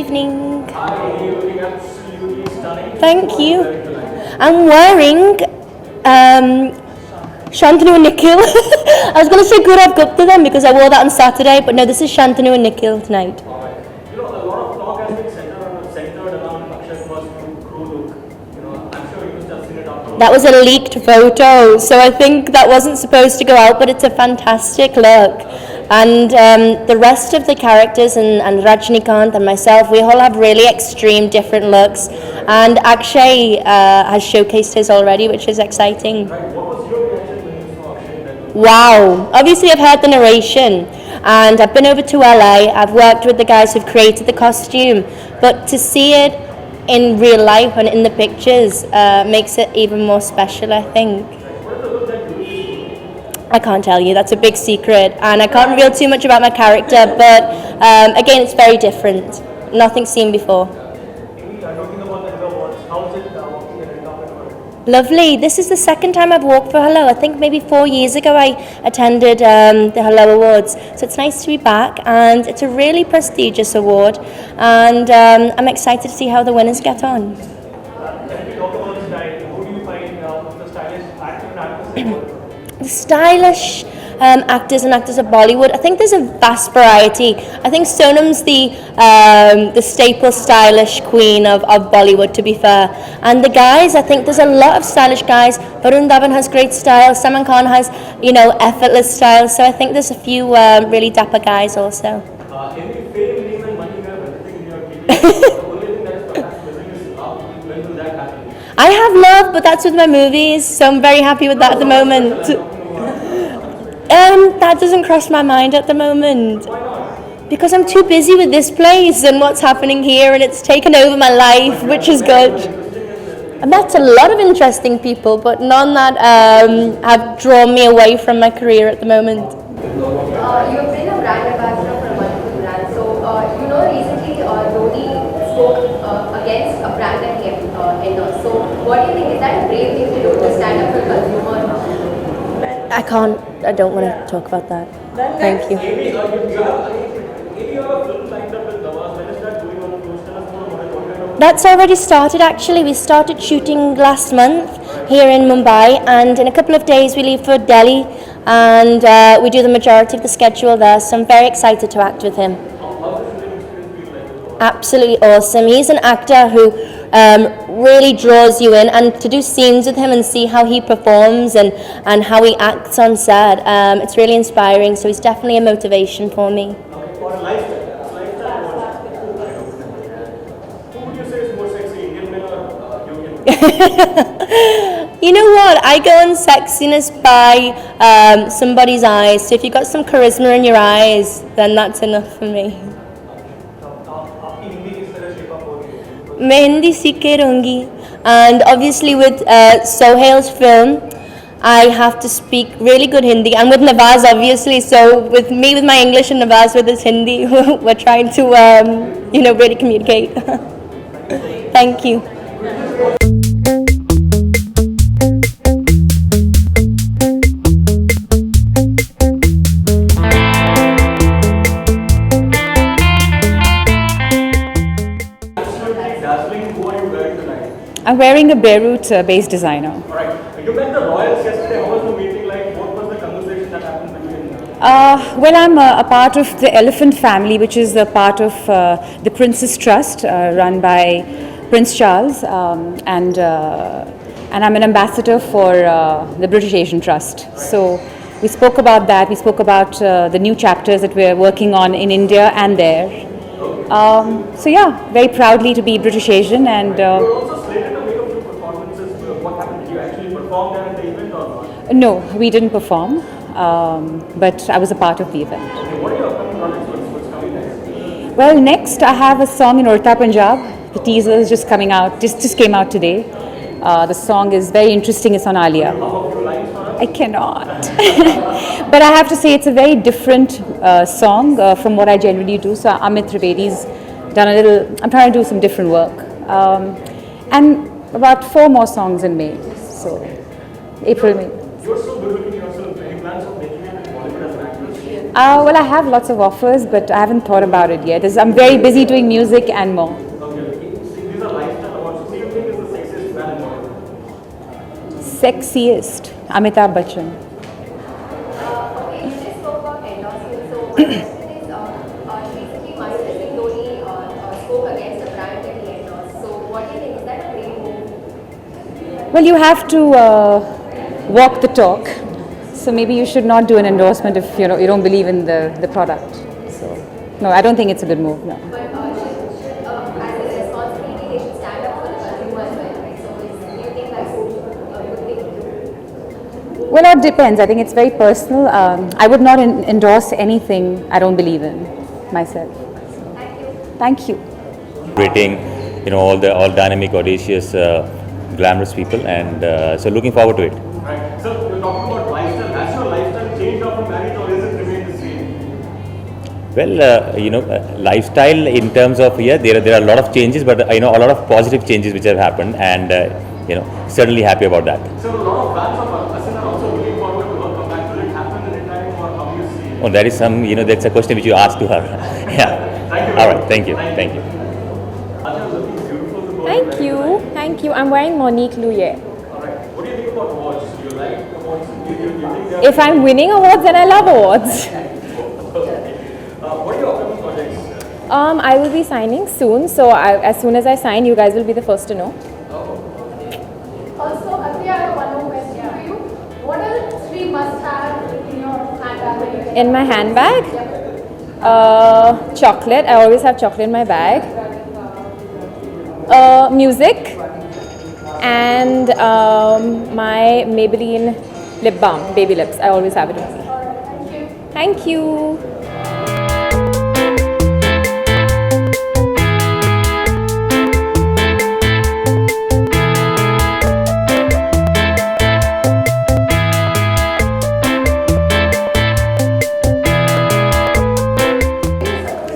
evening. Hi, you're looking absolutely stunning. Thank What are you. wearing tonight? I'm wearing Shantanu and Nikhil. I was going to say Gaurav Gupta then because I wore that on Saturday, but no, this is Shantanu and Nikhil tonight. Alright. A lot of talk has been centered around Akshay Kumar's crew look. I'm sure you must have seen it after. That was a leaked photo, so I think that wasn't supposed to go out, but it's a fantastic look. And the rest of the characters and Rajnikant and myself, we all have really extreme different looks. And Akshay has showcased his already, which is exciting. Right. What was your reaction when you saw Akshay in that look? Wow. Obviously, I've heard the narration and I've been over to LA. I've worked with the guys who've created the costume, but to see it in real life and in the pictures makes it even more special, I think. What is the look that you I can't tell you, that's a big secret, and I can't reveal too much about my character, but again, it's very different. Nothing seen before. talking about the awards? How is it walking the red carpet for it? Lovely. This is the second time I've walked for Hello. I think maybe 4 years ago I attended the Hello Awards. So it's nice to be back, and it's a really prestigious award, and I'm excited to see how the winners get on. And if you talk about style, who do you find the stylish actor and actress in Bollywood? The stylish actors and actors of Bollywood, I think there's a vast variety. I think Sonam's the staple stylish queen of Bollywood, to be fair. And the guys, I think there's a lot of stylish guys. Varun Dhawan has great style. Salman Khan has, effortless style. So I think there's a few really dapper guys also. In the fame, name and money, you have everything in your TV. The only thing that is perhaps missing is love. When will that happen? I have love, but that's with my movies, so I'm very happy with that at the moment. That doesn't cross my mind at the moment. Because I'm too busy with this place and what's happening here, and it's taken over my life, which is good. I met a lot of interesting people, but none that have drawn me away from my career at the moment. You've been a brand ambassador for a multiple brand. So, recently Dhoni spoke against a brand like Ender. So, what do you think? Is that a brave thing to do to stand up for consumer? I don't want to talk about that. Thank you. Maybe you have a film lined up with Nawaz. When is that going on? Tell us more about it. What kind of That's already started actually. We started shooting last month here in Mumbai, and in a couple of days we leave for Delhi, and we do the majority of the schedule there, so I'm very excited to act with him. Absolutely awesome. He's an actor who really draws you in, and to do scenes with him and see how he performs and how he acts on set, it's really inspiring, so he's definitely a motivation for me. for a lifestyle who would you say is more sexy, Indian men or European? You know what? I go on sexiness by somebody's eyes, so if you've got some charisma in your eyes, then that's enough for me. आपकी हिंदी किस तरह shape up हो रही है? मैं हिंदी सीख के रहूँगी, and obviously with Sohail's film I have to speak really good Hindi, and with Nawaz obviously, so with me with my English and Nawaz with his Hindi we're trying to really communicate. Thank you. Dazzling, who are you wearing tonight? I'm wearing a Beirut-based designer. Alright, you met the royals yesterday. How was the meeting like? What was the conversation that happened between you? Well, I'm a part of the Elephant family, which is a part of the Prince's Trust, run by Prince Charles, and I'm an ambassador for the British Asian Trust. So we spoke about that. We spoke about the new chapters that we're working on in India and there. So yeah, very proudly to be British Asian, and You were also slated to make a few performances. What happened? Did you actually perform there at the event or not? no, we didn't perform, but I was a part of the event. Okay, what are your upcoming projects? What's coming next? Well, next I have a song in Urta Punjab. The teaser is just coming out, just came out today. The song is very interesting. It's on Alia. I cannot. But I have to say it's a very different song from what I generally do. So Amit Trivedi's done a little, I'm trying to do some different work. And about 4 more songs in May. So April, May. You're so good looking yourself. Any plans of making it in Bollywood as an actress? Well, I have lots of offers, but I haven't thought about it yet. I'm very busy doing music and more. Okay, these are lifestyle awards. Who do you think is the sexiest man in Bollywood? Sexiest, Amitabh Bachchan. Okay, you just spoke about endorsement. So my question is, recently Master Singh Dhoni spoke against a brand that he endorsed. So what do you think? Is that a brave move? Well, you have to walk the talk. So maybe you should not do an endorsement if you don't believe in the product. So no, I don't think it's a good move. No. But as a responsibility, they should stand up for the consumer as well, right? So do you think that's a good thing to do? Well, it depends. I think it's very personal. I would not endorse anything I don't believe in myself. Thank you. Thank you. Rating, all dynamic, audacious, glamorous people, and so looking forward to it. Right. So you're talking about lifestyle. Has your lifestyle changed after marriage, or is it remained the same? Well, lifestyle in terms of there are a lot of changes, but a lot of positive changes which have happened, and certainly happy about that. So a lot of fans of Hassan are also looking forward to her comeback. Will it happen anytime, or how do you see it? Oh, that is that's a question which you ask to her. Yeah. Thank you. All right. Thank you. Thank you. Acha, looking beautiful to go. Thank you. Thank you. I'm wearing Monique Louye. All right. What do you think about awards? Do you like awards? Do you think they are? If I'm winning awards, then I love awards. What are your upcoming projects? I will be signing soon. So as soon as I sign, you guys will be the first to know. Also, Adri, I have one more question for you. What are the three must-have in your handbag? In my handbag, chocolate. I always have chocolate in my bag. Music. And my Maybelline lip balm, baby lips. I always have it with me. Thank you.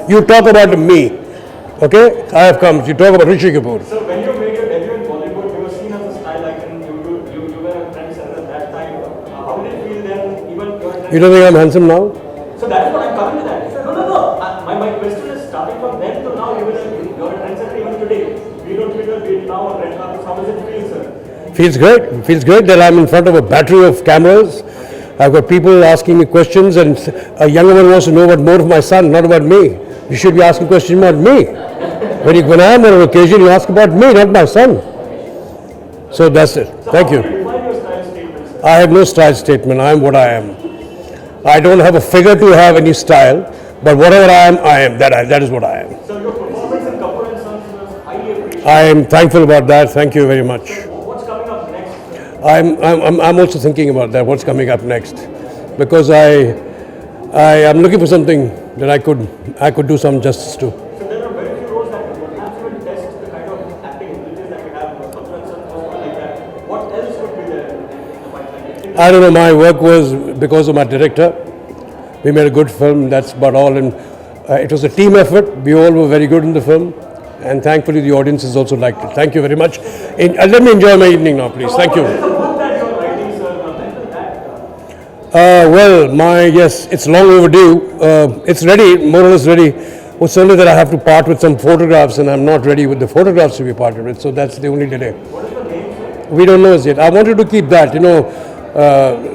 You talk about me, okay? I have come. You talk about Rishi Kapoor. So when you made your debut in Bollywood, you were seen as a style icon. You were a trendsetter at that time. How did it feel then? Even You don't think I'm handsome now? So that's what I'm coming to that. No. My question is starting from then to now. You're a trendsetter even today. Be it on Twitter, be it now on red carpet. How does it feel, sir? Feels great. Feels great that I'm in front of a battery of cameras. I've got people asking me questions, and a younger one wants to know about more of my son, not about me. You should be asking questions about me. When I am on an occasion, you ask about me, not my son. So that's it. Thank you. Define your style statement, sir. I have no style statement. I am what I am. I don't have a figure to have any style, but whatever I am, I am. That is what I am. So your performance in Kapoor and Sons was highly appreciated. I am thankful about that. Thank you very much. What's coming up next, sir? I'm also thinking about that. What's coming up next? Because I am looking for something that I could do some justice to. So there are very few roles that perhaps will test the kind of acting abilities that we have. Kapoor and Sons was one like that. What else would be there in the pipeline? I don't know. My work was because of my director. We made a good film. That's about all. And it was a team effort. We all were very good in the film. And thankfully, the audience has also liked it. Thank you very much. Let me enjoy my evening now, please. Thank you. There's a book that you're writing, sir. When will that? Yes, it's long overdue. It's ready, more or less ready. It's only that I have to part with some photographs, and I'm not ready with the photographs to be parted with. So that's the only delay. What is the name, sir? We don't know as yet. I wanted to keep that,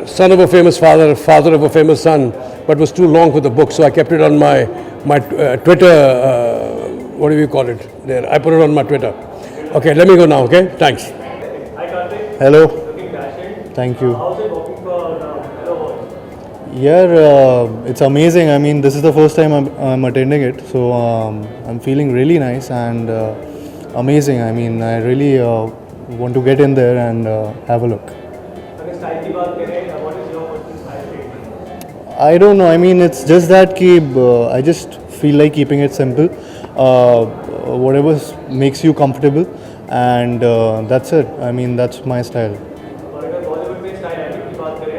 son of a famous father, father of a famous son, but it was too long for the book, so I kept it on my Twitter. What do you call it? There, I put it on my Twitter. Okay, let me go now. Okay, thanks. Hi, Karthik. Hello, Looking dashing. thank you. How's it working for Hello World? Yeah, it's amazing. I mean, this is the first time I'm attending it, so I'm feeling really nice and amazing. I mean, I really want to get in there and have a look. अगर style की बात करें, what is your personal style statement? I don't know. I mean, it's just that I just feel like keeping it simple. Whatever makes you comfortable, and that's it. I mean, that's my style. और अगर बॉलीवुड में style acting की बात करें,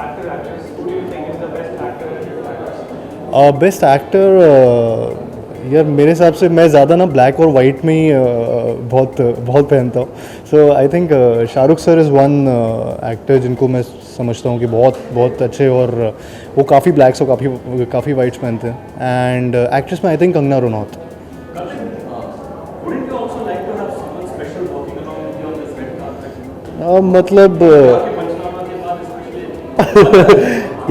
actor actress, who do you think is the best actor and actress? Best actor यार मेरे हिसाब से मैं ज़्यादा ना ब्लैक और वाइट में ही बहुत पहनता हूँ. So I think Shahrukh sir is one actor जिनको मैं समझता हूँ कि बहुत बहुत अच्छे, और वो काफ़ी ब्लैक्स और काफ़ी वाइट्स पहनते हैं. एंड एक्ट्रेस में I think Kangana Ranaut. Wouldn't you also like to have someone special walking along with you on this red carpet? मतलब पंचनामा के बाद especially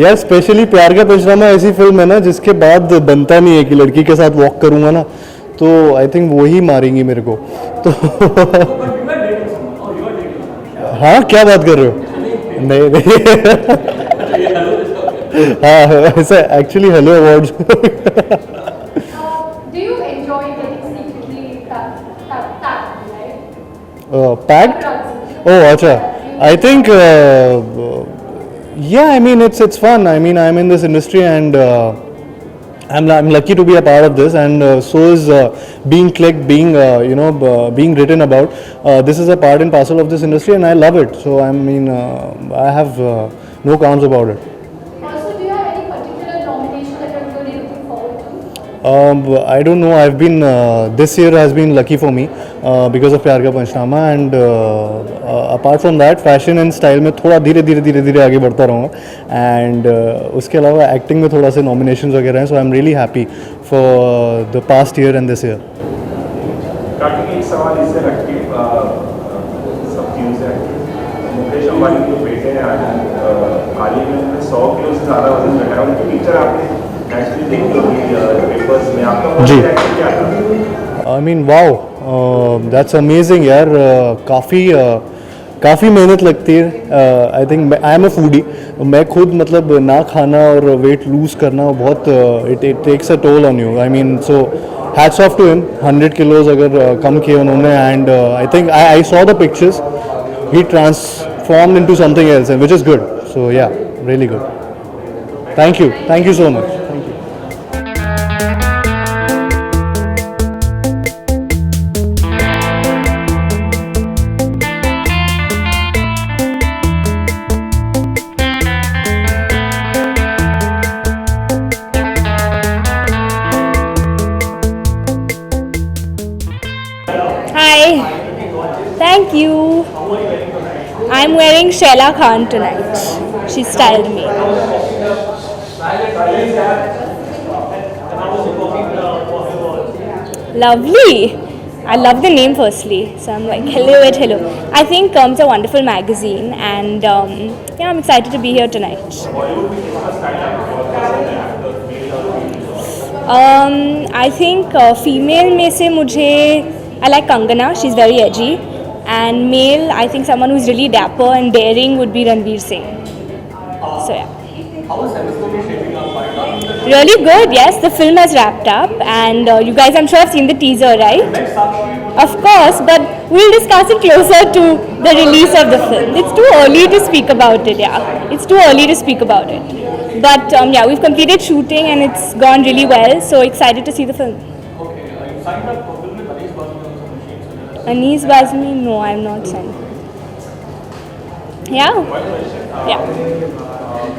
यार स्पेशली प्यार का पंचनामा ऐसी फिल्म है ना जिसके बाद बनता नहीं है कि लड़की के साथ वॉक करूँगा ना, तो आई थिंक वो ही मारेंगी मेरे को. तो but you are dating someone. Oh, you are dating someone. हाँ, क्या बात कर रहे हो? नहीं नहीं. हाँ, ऐसा actually hello awards. Do you enjoy getting secretly tagged, right? Packed? Oh, acha. I think, yeah, I mean, it's fun. I mean, I'm in this industry and I'm lucky to be a part of this, and so is being clicked, being, being written about. This is a part and parcel of this industry, and I love it. So, I mean, I have no qualms about it. Also, do you have any particular nomination that you're really looking forward to? I don't know. I've been this year has been lucky for me because of प्यार का पंचनामा, and apart from that, fashion and style में थोड़ा धीरे आगे बढ़ता रहूँगा, and उसके अलावा acting में थोड़ा से nominations वगैरह हैं, so I'm really happy for the past year and this year. काटी एक सवाल इससे रख के सब चीज़ों से मुकेश अंबानी के जो बेटे हैं हाल ही में उन्होंने 100 किलो से ज़्यादा वजन घटाया. उनकी पिक्चर आपने एक्चुअली देखी होगी पेपर्स में, आपका जी. रिएक्शन क्या था? I mean, wow, that's amazing यार. काफ़ी मेहनत लगती है. आई think I am a foodie. मैं खुद मतलब ना खाना और वेट लूज़ करना बहुत it takes a toll on you. I mean, so hats off to him. 100 kilos अगर कम किए उन्होंने, and I think I saw the pictures. He transformed into something else, which is good. So yeah, really good. Thank you so much. Hi. Thank you. I'm wearing Sheila Khan tonight. She styled me. Lovely. I love the name firstly. So I'm like, hello. I think it's a wonderful magazine, and yeah, I'm excited to be here tonight. I think female में से मुझे I like Kangana. She's very edgy. And male, I think someone who's really dapper and daring would be Ranveer Singh. So yeah. how is Semestoni shaping up right now? Really good. Yes, the film has wrapped up, and you guys, I'm sure, have seen the teaser, right? Next Sakshi, Of course, but we'll discuss it closer to the release of the film. It's too early to speak about it, yeah. It's too early to speak about it. But yeah, we've completed shooting and it's gone really well, so excited to see the film. okay, you signed up for film with Anish Bazmi on some machines. Anis Bazmi, no, I'm not signed. Yeah? Yeah.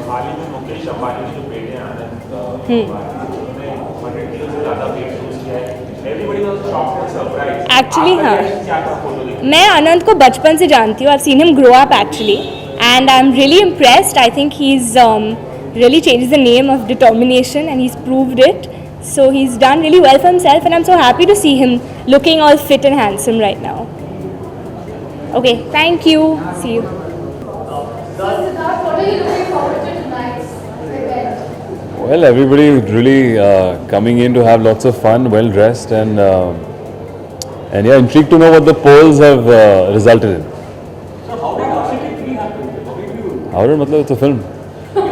हाल ही में मुकेश अंबानी के जो बेटे हैं आनंद उन्होंने 100 kilo से ज़्यादा weight lose किया है. Everybody was shocked and surprised. Actually, हाँ. क्या था फोटो देख मैं आनंद को बचपन से जानती हूँ. I've seen him grow up actually, and I'm really impressed. I think he's really changed the name of determination, and he's proved it. So he's done really well for himself, and I'm so happy to see him looking all fit and handsome right now. Okay, thank you. See you. So Siddharth, what are you looking forward to tonight's event? Well, everybody really coming in to have lots of fun, well dressed, and yeah, intrigued to know what the polls have resulted in. So how did Ashiki 3 happen? How did you? How did matlab, it's a film.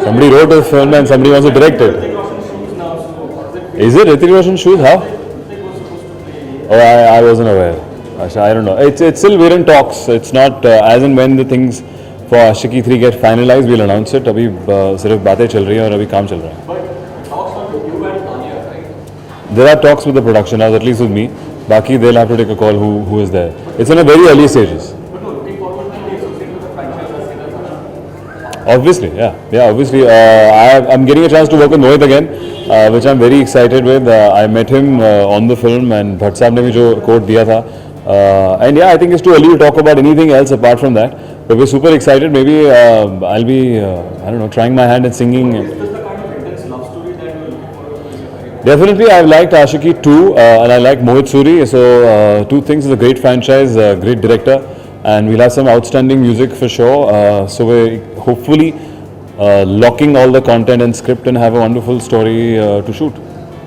Somebody wrote a film and somebody wants to direct it. Hrithik Roshan shoes now, so was it Is it Hrithik Roshan shoes? How? Hrithik was supposed to play? Oh, I wasn't aware. Asha, I don't know. It's still we're in talks. It's not as and when the things for Ashiki 3 get finalized, we'll announce it. अभी सिर्फ बातें चल रही हैं और अभी काम चल रहा है. But talks were with you and Tanya, right? There are talks with the production house, at least with me. Baki, they'll have to take a call who is there. It's in a very early stages. But no, looking forward to be associated with the franchise as Siddharth. Obviously, yeah, obviously. I'm getting a chance to work with Mohit again, which I'm very excited with. I met him on the film, and Bhatt साहब ने भी जो quote दिया था, And yeah, I think it's too early to talk about anything else apart from that. But we're super excited. Maybe I'll be, I don't know, trying my hand at singing. Is this the kind of intense love story that you're looking forward to in your career? Definitely, I've liked Ashiki 2 and I like Mohit Suri. So, Two Things is a great franchise, great director, and we'll have some outstanding music for sure. So, we're hopefully locking all the content and script and have a wonderful story to shoot.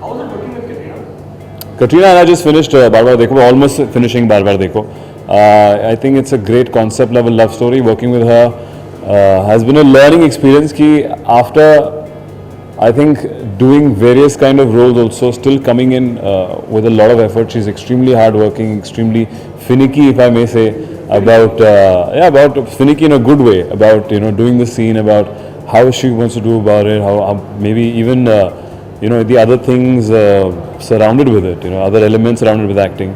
How was it working with Katrina? Katrina and I just finished Baar Baar Dekho, we're almost finishing Baar Baar Dekho. I think it's a great concept level love story. Working with her has been a learning experience. Ki after I think doing various kind of roles, also still coming in with a lot of effort. She's extremely hardworking, extremely finicky, if I may say, about finicky in a good way, about doing the scene, about how she wants to do about it, how maybe even the other things surrounded with it, other elements surrounded with acting,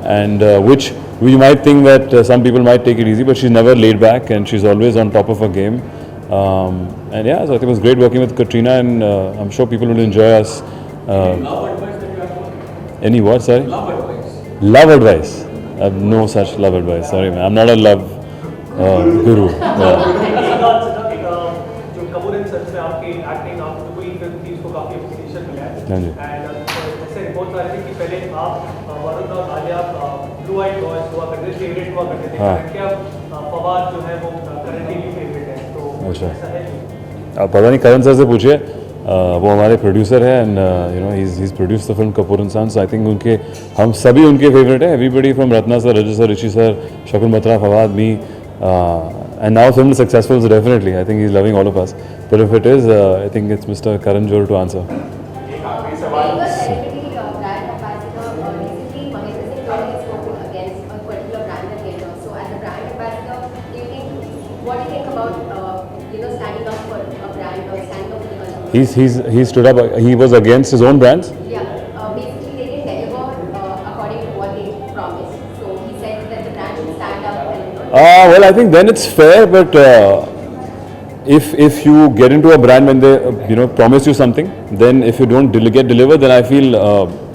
and which we might think that some people might take it easy, but she's never laid back and she's always on top of her game. And yeah, so I think it was great working with Katrina, and I'm sure people will enjoy us. Love advice that you have for me? Any what, sorry? Love advice. Love advice. I have no such love advice. Sorry, man. I'm not a love guru. जो Kapoor and such में आपकी acting आपको कोई film थी उसको काफी appreciation मिला है हाँ जी। एंड जैसे रिपोर्ट आ रही थी कि पहले आप वरुण और आलिया ब्लू आइड बॉयज हुआ करते थे, फेवरेट हुआ करते थे, हाँ। क्या फवाद जो है वो करंटली फेवरेट है, तो अच्छा। ऐसा है नहीं? आप पता नहीं, करण सर से पूछिए, वो हमारे प्रोड्यूसर है, and he's produced the film Kapoor and Sons. I think हम सभी उनके फेवरेट हैं. Everybody from Ratna sir, Rajat sir, Rishi sir, Shakun Batra, Fawad, me, and now film is successful, so definitely I think he's loving all of us. But if it is, I think it's Mr. Karan Johar to answer. एक आखिरी Being सवाल. a celebrity brand ambassador, recently Mahendra Singh Dhoni has spoken against a particular brand again. So as a brand ambassador, what do you think about standing up for a brand or standing up for the country? He stood up. He was against his own brands. Yeah, basically they didn't deliver according to what they promised. So he said that the brand should stand up and Well, I think then it's fair, but if you get into a brand when they promise you something, then if you don't get delivered, then I feel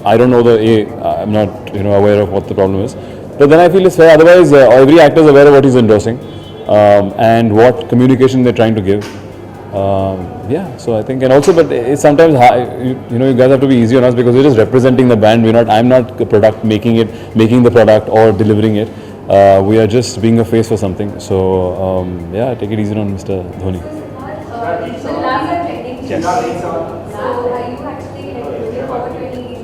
I don't know I'm not aware of what the problem is, but then I feel it's fair. Otherwise, every actor is aware of what he's endorsing and what communication they're trying to give. Yeah, so I think, and also, but it's sometimes you guys have to be easy on us because we're just representing the brand. I'm not the product making the product or delivering it. We are just being a face for something. So yeah, take it easy on Mr. Dhoni. So last year trending. Yes. So are you actually looking forward to doing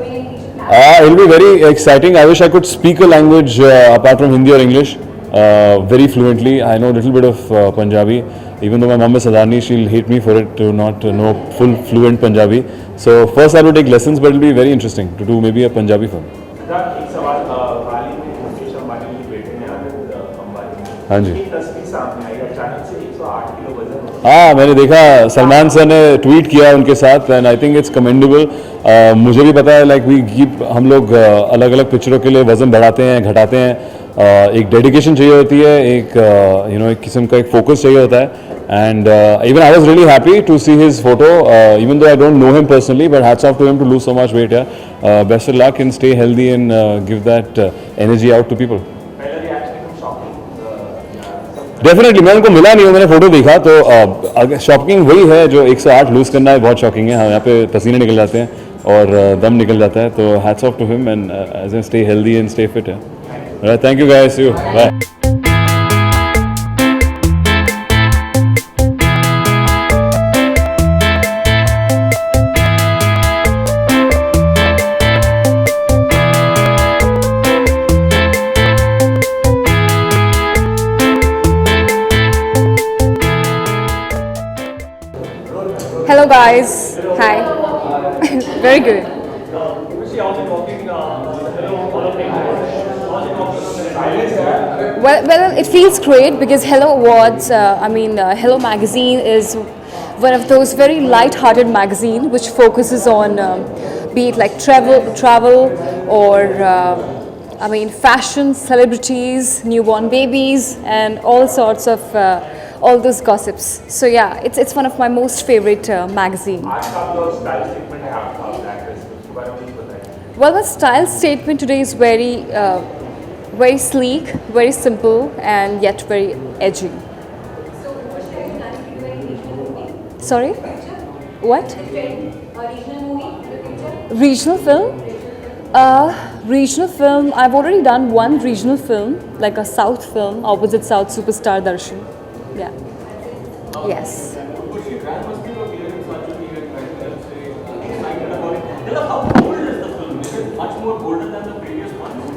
any It'll be very exciting. I wish I could speak a language apart from Hindi or English very fluently. I know a little bit of Punjabi. Even though my mom is Sadhani, she'll hate me for it to not know full fluent Punjabi. So first I will take lessons, but it'll be very interesting to do maybe a Punjabi film. Siddharth, एक सवाल. हाल ही में मुकेश अंबानी के बेटे ने आनंद अंबानी हाँ जी। एक तस्वीर सामने आई, अचानक से 108 किलो वजन हो. हाँ, मैंने देखा सलमान सर ने ट्वीट किया उनके साथ, and I think it's commendable. मुझे भी पता है, लाइक हम लोग अलग अलग पिक्चरों के लिए वजन बढ़ाते हैं, घटाते हैं. एक डेडिकेशन चाहिए होती है, एक एक किस्म का एक फोकस चाहिए होता है. And even I was really happy to see his photo, even though I don't know him personally, but hats off to him to lose so much weight. Best of luck and stay healthy and give that energy out to people. पहला reaction एकदम shocking. Definitely, मैं उनको मिला नहीं हूँ, मैंने photo देखा तो शॉकिंग वही है जो 108 लूज करना है, बहुत शॉकिंग है. यहाँ पे पसीने निकल जाते हैं और दम निकल जाता है. तो hats off to him and as an stay healthy and stay fit है. Thank you guys, see you, bye. Hello guys. Hi. Very good. Obviously, also talking Hello Hall of Fame. Well, it feels great because Hello Awards, Hello Magazine is one of those very light-hearted magazine which focuses on, be it like travel or, fashion, celebrities, newborn babies, and all sorts of all those gossips. So yeah, it's one of my most favorite magazine. आज का आपका style statement है आपका actress, उसके बारे में कुछ बताइए. Well, the style statement today is very very sleek, very simple, and yet very edgy. Sorry? What? Regional film? Regional film, I've already done one regional film, like a South film, opposite South Superstar Darshan. Yeah. Yes. How bold is the film? Is it much more bolder than the previous ones?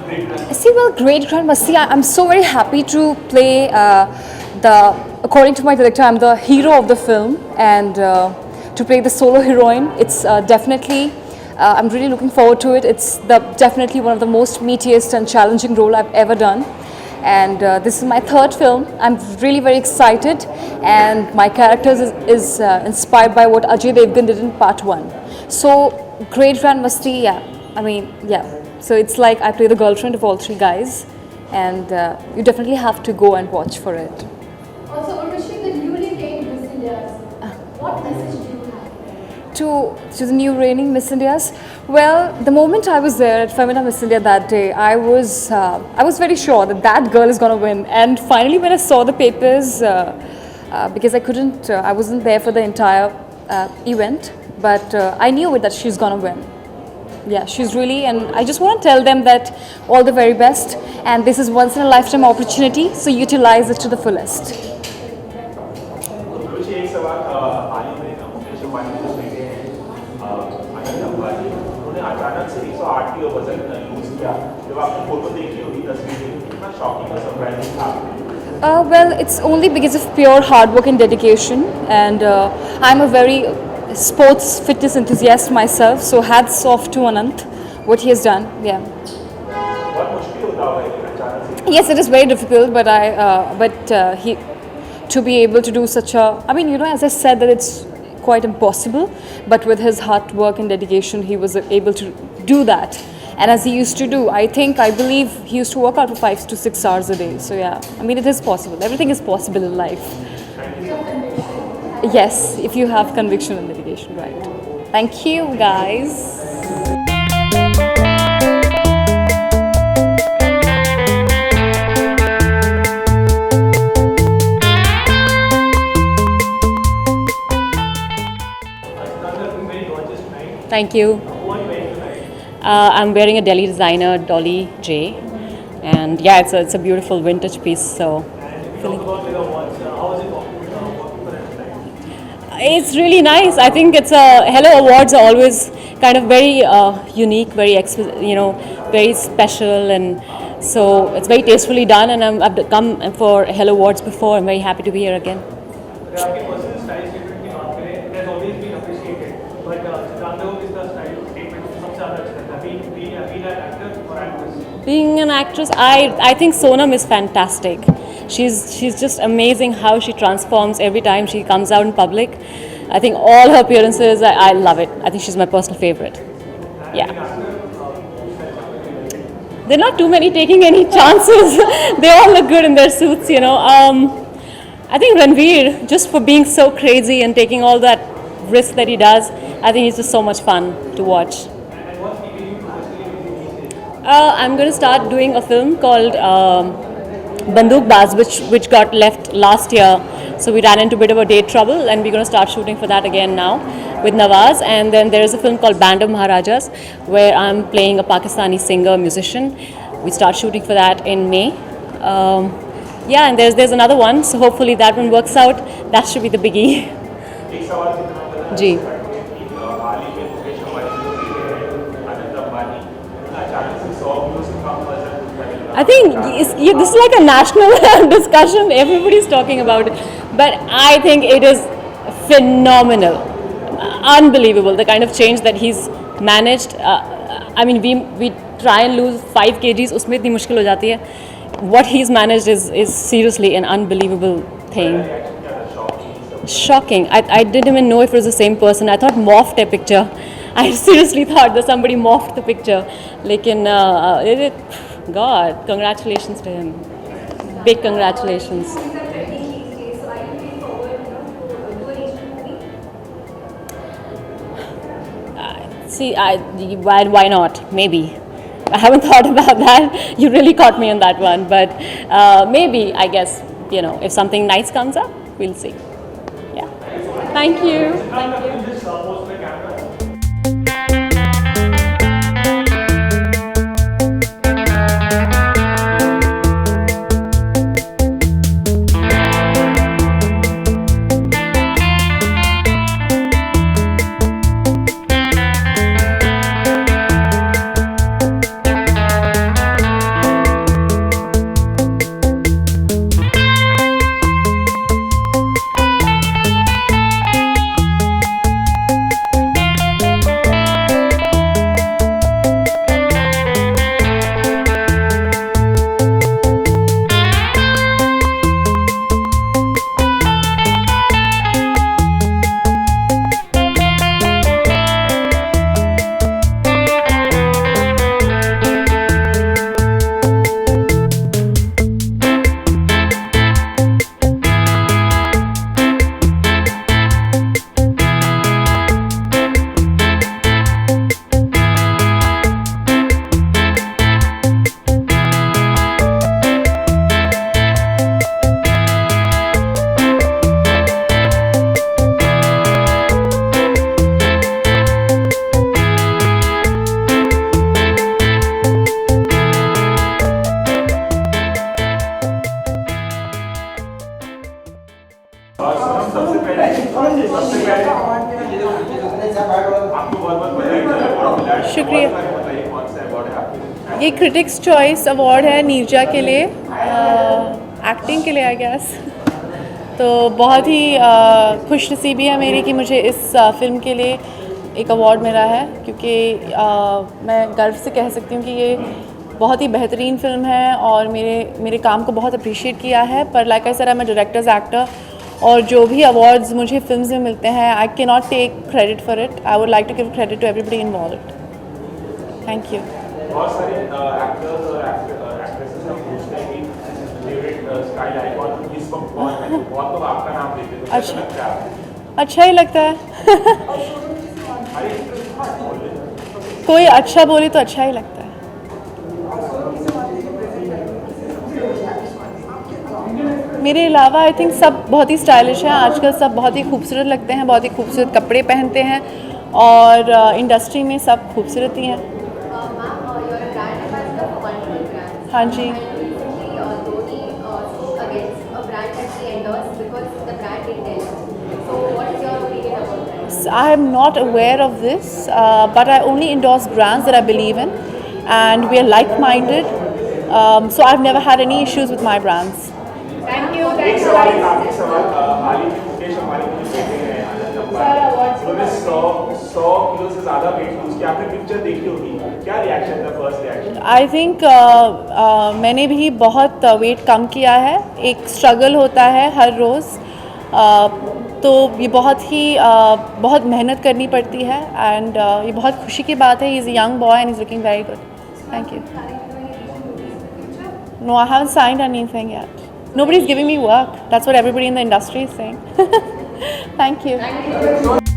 Great Grand. See, well, Great Grand Masti, I'm so very happy to play according to my director, I'm the hero of the film, and to play the solo heroine, it's definitely, I'm really looking forward to it. It's definitely one of the most meatiest and challenging role I've ever done. And this is my third film. I'm really very excited, and my character is inspired by what Ajay Devgan did in part 1. So, Great Grand Masti, yeah. I mean, yeah. So it's like I play the girlfriend of all three guys, and you definitely have to go and watch for it. Also, Urvashi, the newly named Miss India, what message do you have? To the new reigning Miss Indias. Well, the moment I was there at Femina Miss India that day, I was very sure that that girl is going to win. And finally, when I saw the papers, because I wasn't there for the entire event, but I knew it that she's going to win. Yeah, she's really, and I just want to tell them that all the very best. And this is once in a lifetime opportunity, so utilize it to the fullest. रुचि एक सवाल हाल ही में मुकेश अंबानी जो बेटे हैं अनिल अंबानी उन्होंने अचानक से 108 kilo वजन लूज किया जब आपने फोटो देखी होगी तस्वीर देखी कितना शॉकिंग और सरप्राइजिंग था Well, it's only because of pure hard work and dedication, and I'm a very sports fitness enthusiast myself, so hats off to Anant, what he has done. Yeah. बहुत मुश्किल होता होगा अचानक से Yes, it is very difficult, but he to be able to do such a, I mean, as I said, that it's quite impossible, but with his hard work and dedication, he was able to do that. And as he used to do, I believe he used to work out for 5 to 6 hours a day. So yeah, I mean, it is possible. Everything is possible in life. Yes, if you have conviction and dedication, right. Thank you, guys. Thank you. I'm wearing a Delhi designer, Dolly J. And yeah, it's a beautiful vintage piece. So it's really nice. I think it's Hello Awards are always kind of very unique, very very special, and so it's very tastefully done. And I've come for Hello Awards before. I'm very happy to be here again. आपके personal style statement की बात करें, it has always been appreciated, but Chandragupta is the style statement सबसे ज़्यादा अच्छा लगता है. Being an actor or actress. Being an actress, I think Sonam is fantastic. She's just amazing how she transforms every time she comes out in public. I think all her appearances, I love it. I think she's my personal favorite. Yeah. There are not too many taking any chances. They all look good in their suits, I think Ranveer, just for being so crazy and taking all that risk that he does, I think he's just so much fun to watch. I'm going to start doing a film called Banduk Baz, which got left last year. So we ran into a bit of a date trouble, and we're going to start shooting for that again now with Nawaz. And then there is a film called Band of Maharajas, where I'm playing a Pakistani singer, musician. We start shooting for that in May. Yeah, and there's another one, so hopefully that one works out. That should be the biggie. एक सवाल जितना पता जी. हाल ही में मुकेश अंबानी जो बेटे हैं अनिल अंबानी अचानक से 100 किलो से कम वजन I think this is like a national discussion. Everybody's talking about it. But I think it is phenomenal. Unbelievable, the kind of change that he's managed. I mean, we try and lose 5 kgs, उसमें इतनी मुश्किल हो जाती है. What he's managed is seriously an unbelievable thing. Shocking. I didn't even know if it was the same person. I thought morphed a picture. I seriously thought that somebody morphed the picture. Lekin, God, congratulations to him. Big congratulations. See, why not? Maybe. I haven't thought about that. You really caught me on that one. But maybe, I guess, you know, if something nice comes up, we'll see. Yeah. Thank you. Thank you. शुक्रिया। ये critics choice award है नीरजा के लिए, acting के लिए I guess. तो बहुत ही खुशनसीबी है मेरी कि मुझे इस फिल्म के लिए एक अवार्ड मिला है, क्योंकि मैं गर्व से कह सकती हूँ कि ये बहुत ही बेहतरीन फिल्म है और मेरे काम को बहुत अप्रिशिएट किया है। पर like I said, I am a director's actor, और जो भी अवार्ड्स मुझे फिल्म्स में मिलते हैं, I can not take credit for it. I would like to give credit to everybody involved. Thank you. बहुत सारे एक्टर्स और एक्ट्रेसेस हम पूछते हैं कि फेवरेट स्टाइल आइकॉन किसको बहुत लोग आपका नाम लेते हैं, तो कैसा लगता है आपको? अच्छा ही लगता है। कोई अच्छा बोले तो अच्छा ही लगता है। मेरे अलावा आई थिंक सब बहुत ही स्टाइलिश हैं आजकल, सब बहुत ही खूबसूरत लगते हैं, बहुत ही खूबसूरत कपड़े पहनते हैं और इंडस्ट्री में सब खूबसूरत ही हैं। हाँ जी। I am not aware of this, but I only endorse brands that I believe in, and we are like-minded. So I've never had any issues with my brands. Thank you. एक सवाल, एक आखिरी सवाल, हाल ही में मुकेश अंबानी के बेटे हैं आनंद अंबानी, उन्होंने 100 किलो से ज़्यादा वेट लूज किया। आपने पिक्चर देखी होगी, क्या रिएक्शन था, फर्स्ट रिएक्शन? आई थिंक मैंने भी बहुत वेट कम किया है। एक स्ट्रगल होता है हर रोज़, तो ये बहुत मेहनत करनी पड़ती है, एंड ये बहुत खुशी की बात है। He is a young boy and is looking very good. Thank you. No, I haven't signed anything yet. Nobody's giving me work. That's what everybody in the industry is saying. Thank you.